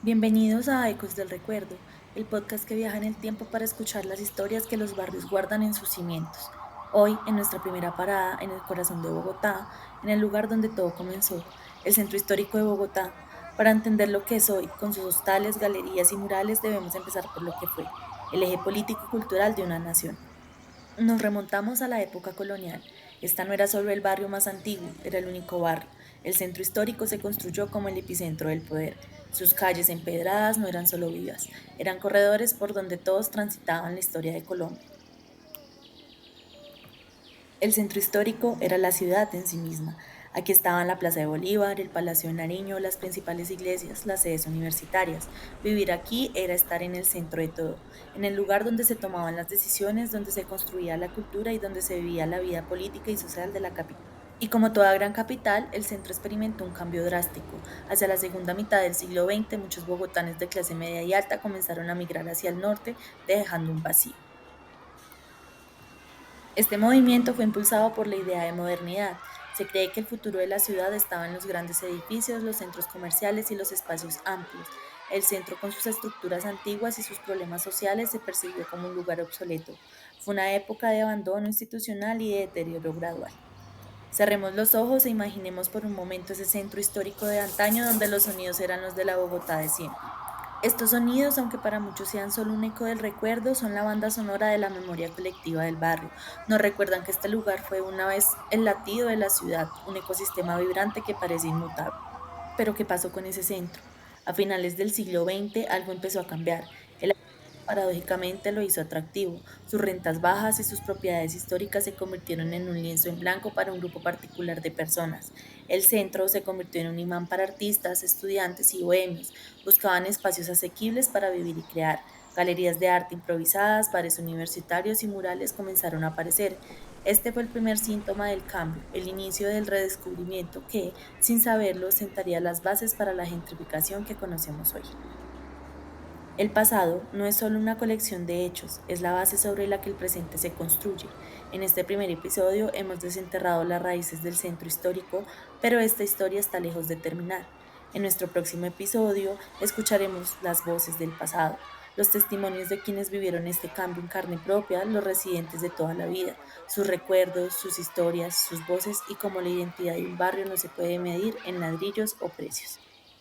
Bienvenidos a Ecos del Recuerdo, el podcast que viaja en el tiempo para escuchar las historias que los barrios guardan en sus cimientos. Hoy, en nuestra primera parada, en el corazón de Bogotá, en el lugar donde todo comenzó, el centro histórico de Bogotá. Para entender lo que es hoy, con sus hostales, galerías y murales, debemos empezar por lo que fue, el eje político-cultural de una nación. Nos remontamos a la época colonial. Esta no era solo el barrio más antiguo, era el único barrio. El centro histórico se construyó como el epicentro del poder. Sus calles empedradas no eran solo vivas, eran corredores por donde todos transitaban la historia de Colombia. El centro histórico era la ciudad en sí misma. Aquí estaban la Plaza de Bolívar, el Palacio de Nariño, las principales iglesias, las sedes universitarias. Vivir aquí era estar en el centro de todo, en el lugar donde se tomaban las decisiones, donde se construía la cultura y donde se vivía la vida política y social de la capital. Y como toda gran capital, el centro experimentó un cambio drástico. Hacia la segunda mitad del siglo XX, muchos bogotanes de clase media y alta comenzaron a migrar hacia el norte, dejando un vacío. Este movimiento fue impulsado por la idea de modernidad. Se cree que el futuro de la ciudad estaba en los grandes edificios, los centros comerciales y los espacios amplios. El centro, con sus estructuras antiguas y sus problemas sociales, se percibió como un lugar obsoleto. Fue una época de abandono institucional y de deterioro gradual. Cerremos los ojos e imaginemos por un momento ese centro histórico de antaño donde los sonidos eran los de la Bogotá de siempre. Estos sonidos, aunque para muchos sean solo un eco del recuerdo, son la banda sonora de la memoria colectiva del barrio. Nos recuerdan que este lugar fue una vez el latido de la ciudad, un ecosistema vibrante que parece inmutable. Pero ¿qué pasó con ese centro? A finales del siglo XX algo empezó a cambiar. El paradójicamente lo hizo atractivo. Sus rentas bajas y sus propiedades históricas se convirtieron en un lienzo en blanco para un grupo particular de personas. El centro se convirtió en un imán para artistas, estudiantes y bohemios. Buscaban espacios asequibles para vivir y crear. Galerías de arte improvisadas, bares universitarios y murales comenzaron a aparecer. Este fue el primer síntoma del cambio, el inicio del redescubrimiento que, sin saberlo, sentaría las bases para la gentrificación que conocemos hoy. El pasado no es solo una colección de hechos, es la base sobre la que el presente se construye. En este primer episodio hemos desenterrado las raíces del centro histórico, pero esta historia está lejos de terminar. En nuestro próximo episodio escucharemos las voces del pasado, los testimonios de quienes vivieron este cambio en carne propia, los residentes de toda la vida, sus recuerdos, sus historias, sus voces y cómo la identidad de un barrio no se puede medir en ladrillos o precios.